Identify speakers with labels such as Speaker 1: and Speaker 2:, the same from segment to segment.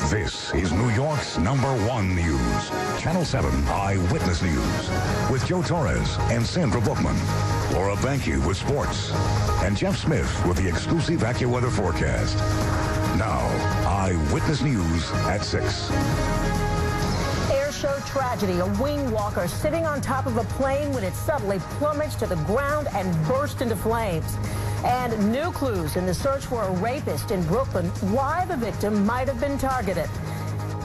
Speaker 1: This is New York's #1 news. Channel 7 Eyewitness News with Joe Torres and Sandra Bookman. Laura Banke with sports. And Jeff Smith with the exclusive AccuWeather forecast. Now, Eyewitness News at 6.
Speaker 2: Airshow Tragedy. A wing walker sitting on top of a plane when it suddenly plummets to the ground and burst into flames. And new clues in the search for a rapist in Brooklyn. Why the victim might have been targeted.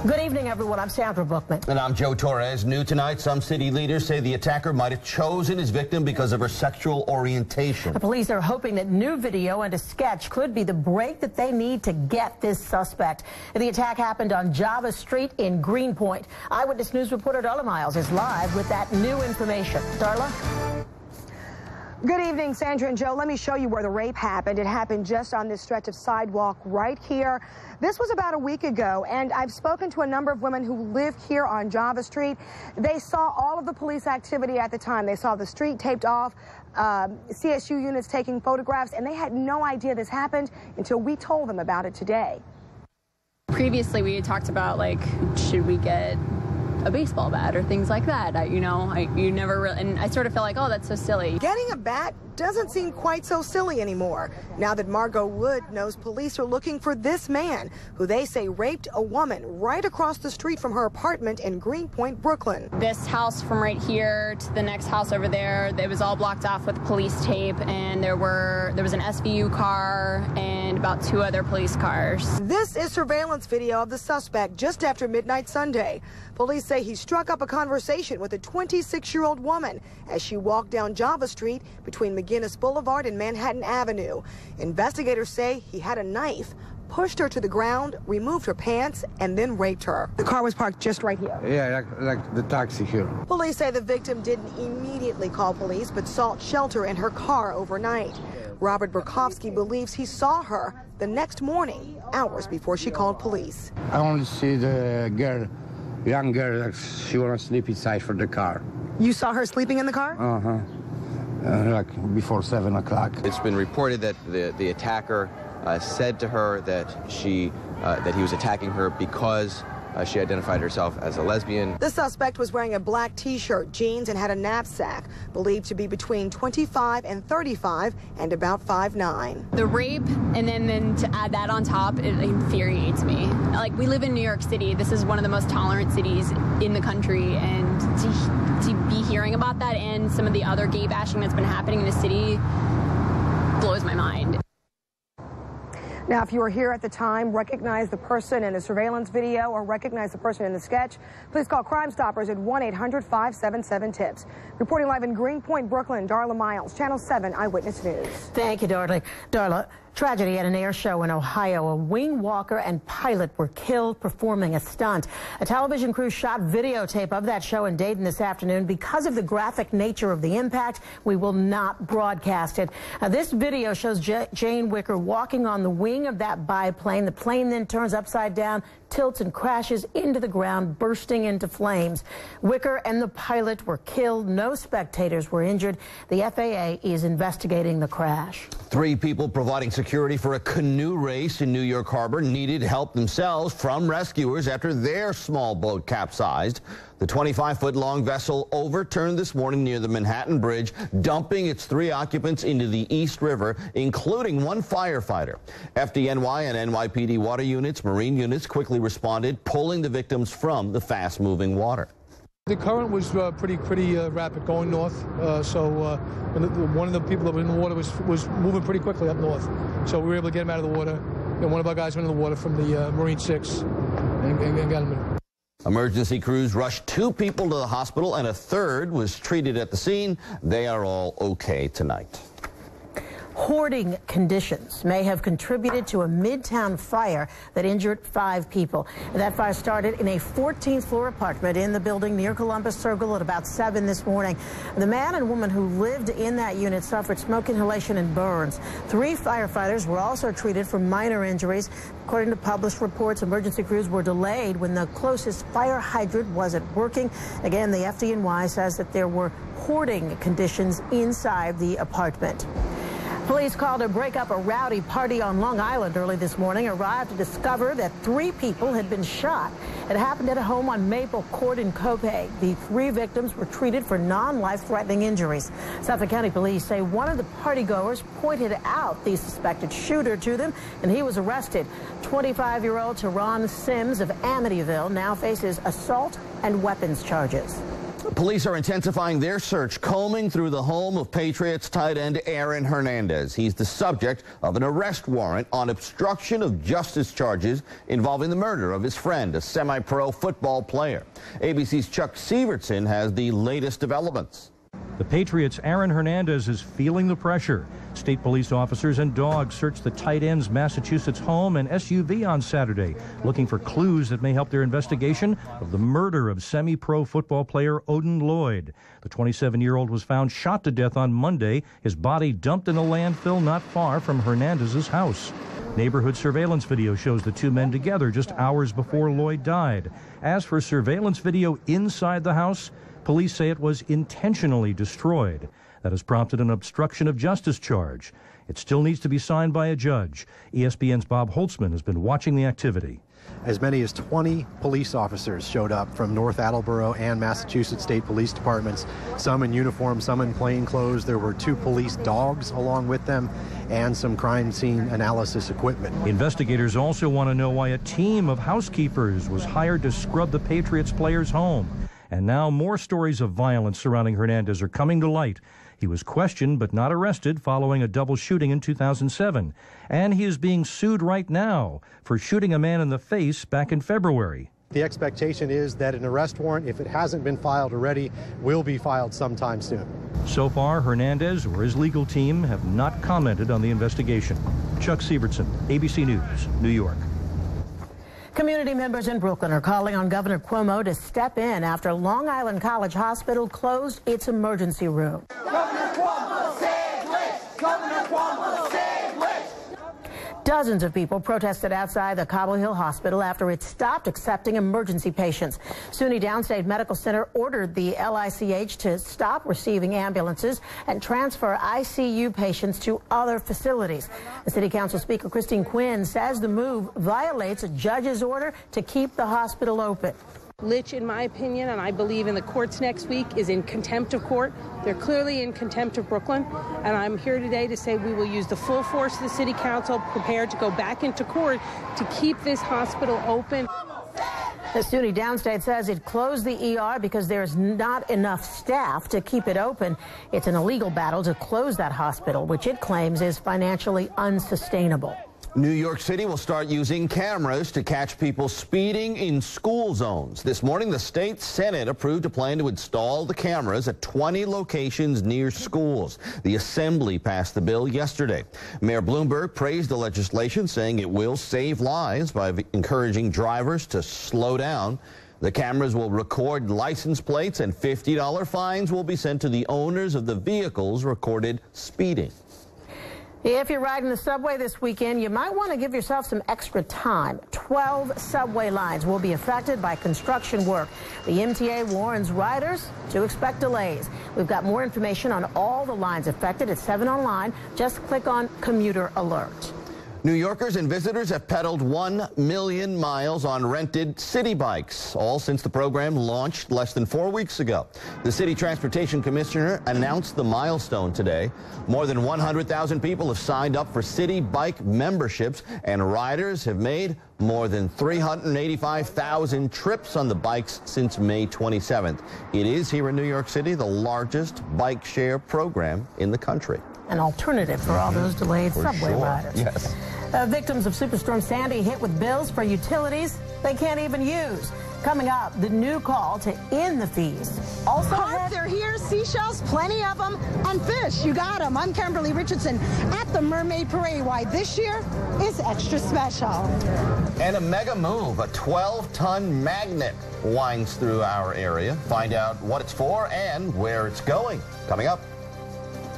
Speaker 2: Good evening, everyone. I'm Sandra Bookman.
Speaker 3: And I'm Joe Torres. New tonight, some city leaders say the attacker might have chosen his victim because of her sexual orientation.
Speaker 2: The police are hoping that new video and a sketch could be the break that they need to get this suspect. The attack happened on Java Street in Greenpoint. Eyewitness News reporter Darla Miles is live with that new information. Darla?
Speaker 4: Good evening, Sandra and Joe. Let me show you where the rape happened. It happened just on this stretch of sidewalk right here. This was about a week ago, and I've spoken to a number of women who live here on Java Street. They saw all of the police activity at the time. They saw the street taped off, CSU units taking photographs, and they had no idea this happened until we told them about it today.
Speaker 5: Previously, we had talked about, like, should we get a baseball bat or things like that. You never really, and I sort of feel like, oh, that's so silly.
Speaker 4: Getting a bat doesn't seem quite so silly anymore. Now that Margot Wood knows police are looking for this man, who they say raped a woman right across the street from her apartment in Greenpoint, Brooklyn.
Speaker 5: This house from right here to the next house over there, it was all blocked off with police tape, and there was an SVU car and about 2 other police cars.
Speaker 4: This is surveillance video of the suspect just after midnight Sunday. Police say he struck up a conversation with a 26-year-old woman as she walked down Java Street between McGinnis Boulevard and Manhattan Avenue. Investigators say he had a knife, pushed her to the ground, removed her pants, and then raped her. The car was parked just right here.
Speaker 6: Yeah, like the taxi here.
Speaker 4: Police say the victim didn't immediately call police, but sought shelter in her car overnight. Robert Burkowski believes he saw her the next morning, hours before she called police.
Speaker 6: I only see the girl, young girl, like she was to sleep inside for the car.
Speaker 4: You saw her sleeping in the car?
Speaker 6: Like before 7 o'clock.
Speaker 7: It's been reported that the attacker said to her that he was attacking her because she identified herself as a lesbian.
Speaker 4: The suspect was wearing a black T-shirt, jeans, and had a knapsack, believed to be between 25 and 35 and about 5'9".
Speaker 5: The rape, and then to add that on top, it infuriates me. Like, we live in New York City. This is one of the most tolerant cities in the country, and to be hearing about that and some of the other gay bashing that's been happening in the city blows my mind.
Speaker 4: Now, if you were here at the time, recognize the person in the surveillance video or recognize the person in the sketch, please call Crime Stoppers at 1-800-577-TIPS. Reporting live in Greenpoint, Brooklyn, Darla Miles, Channel 7 Eyewitness News.
Speaker 2: Thank you, Darla. Tragedy at an air show in Ohio. A wing walker and pilot were killed performing a stunt. A television crew shot videotape of that show in Dayton this afternoon. Because of the graphic nature of the impact, we will not broadcast it. This video shows Jane Wicker walking on the wing of that biplane. The plane then turns upside down, tilts and crashes into the ground, bursting into flames. Wicker and the pilot were killed. No spectators were injured. The FAA is investigating the crash.
Speaker 3: 3 people providing security for a canoe race in New York Harbor needed help themselves from rescuers after their small boat capsized. The 25-foot-long vessel overturned this morning near the Manhattan Bridge, dumping its 3 occupants into the East River, including 1 firefighter. FDNY and NYPD water units, Marine units quickly responded, pulling the victims from the fast-moving water.
Speaker 8: The current was pretty rapid going north, so one of the people that were in the water was moving pretty quickly up north. So we were able to get him out of the water. And one of our guys went in the water from the Marine 6 and got him in.
Speaker 3: Emergency crews rushed 2 people to the hospital and a 3rd was treated at the scene. They are all okay tonight.
Speaker 2: Hoarding conditions may have contributed to a Midtown fire that injured 5 people. That fire started in a 14th floor apartment in the building near Columbus Circle at about 7 this morning. The man and woman who lived in that unit suffered smoke inhalation and burns. 3 firefighters were also treated for minor injuries. According to published reports, emergency crews were delayed when the closest fire hydrant wasn't working. Again, the FDNY says that there were hoarding conditions inside the apartment. Police called to break up a rowdy party on Long Island early this morning, arrived to discover that 3 people had been shot. It happened at a home on Maple Court in Copiague. The 3 victims were treated for non-life-threatening injuries. Suffolk County police say one of the partygoers pointed out the suspected shooter to them, and he was arrested. 25-year-old Teron Sims of Amityville now faces assault and weapons charges.
Speaker 3: Police are intensifying their search, combing through the home of Patriots tight end Aaron Hernandez. He's the subject of an arrest warrant on obstruction of justice charges involving the murder of his friend, a semi-pro football player. ABC's Chuck Sievertson has the latest developments.
Speaker 9: The Patriots' Aaron Hernandez is feeling the pressure. State police officers and dogs searched the tight end's Massachusetts home and SUV on Saturday, looking for clues that may help their investigation of the murder of semi-pro football player Odin Lloyd. The 27-year-old was found shot to death on Monday, his body dumped in a landfill not far from Hernandez's house. Neighborhood surveillance video shows the 2 men together just hours before Lloyd died. As for surveillance video inside the house, police say it was intentionally destroyed. That has prompted an obstruction of justice charge. It still needs to be signed by a judge. ESPN's Bob Holtzman has been watching the activity.
Speaker 10: As many as 20 police officers showed up from North Attleboro and Massachusetts State Police Departments, some in uniform, some in plain clothes. There were 2 police dogs along with them and some crime scene analysis equipment.
Speaker 9: Investigators also want to know why a team of housekeepers was hired to scrub the Patriots player's home. And now more stories of violence surrounding Hernandez are coming to light. He was questioned but not arrested following a double shooting in 2007. And he is being sued right now for shooting a man in the face back in February.
Speaker 10: The expectation is that an arrest warrant, if it hasn't been filed already, will be filed sometime soon.
Speaker 9: So far, Hernandez or his legal team have not commented on the investigation. Chuck Sievertson, ABC News, New York.
Speaker 2: Community members in Brooklyn are calling on Governor Cuomo to step in after Long Island College Hospital closed its emergency room.
Speaker 11: Governor Cuomo, save Lich! Governor Cuomo, save Lich!
Speaker 2: Dozens of people protested outside the Cobble Hill Hospital after it stopped accepting emergency patients. SUNY Downstate Medical Center ordered the LICH to stop receiving ambulances and transfer ICU patients to other facilities. The City Council Speaker Christine Quinn says the move violates a judge's order to keep the hospital open.
Speaker 12: Lich, in my opinion, and I believe in the courts next week, is in contempt of court. They're clearly in contempt of Brooklyn, and I'm here today to say we will use the full force of the City Council, prepared to go back into court to keep this hospital open.
Speaker 2: The SUNY Downstate says it closed the ER because there's not enough staff to keep it open. It's an illegal battle to close that hospital, which it claims is financially unsustainable.
Speaker 3: New York City will start using cameras to catch people speeding in school zones. This morning, the state Senate approved a plan to install the cameras at 20 locations near schools. The Assembly passed the bill yesterday. Mayor Bloomberg praised the legislation, saying it will save lives by encouraging drivers to slow down. The cameras will record license plates, and $50 fines will be sent to the owners of the vehicles recorded speeding.
Speaker 2: If you're riding the subway this weekend, you might want to give yourself some extra time. 12 subway lines will be affected by construction work. The MTA warns riders to expect delays. We've got more information on all the lines affected at 7 online. Just click on Commuter Alert.
Speaker 3: New Yorkers and visitors have pedaled 1 million miles on rented city bikes, all since the program launched less than 4 weeks ago. The City Transportation Commissioner announced the milestone today. More than 100,000 people have signed up for city bike memberships, and riders have made more than 385,000 trips on the bikes since May 27th. It is here in New York City the largest bike share program in the country.
Speaker 2: An alternative for all those delayed subway riders.
Speaker 3: Yes.
Speaker 2: Victims of Superstorm Sandy hit with bills for utilities they can't even use. Coming up, the new call to end the fees. Also,
Speaker 13: they're here, seashells, plenty of them, and fish. You got them. I'm Kimberly Richardson at the Mermaid Parade. Why this year is extra special.
Speaker 3: And a mega move, a 12-ton magnet winds through our area. Find out what it's for and where it's going. Coming up.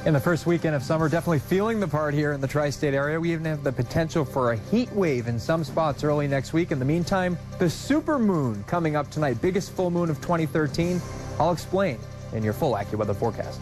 Speaker 14: In the first weekend of summer, definitely feeling the part here in the tri-state area. We even have the potential for a heat wave in some spots early next week. In the meantime, the supermoon coming up tonight, biggest full moon of 2013. I'll explain in your full AccuWeather forecast.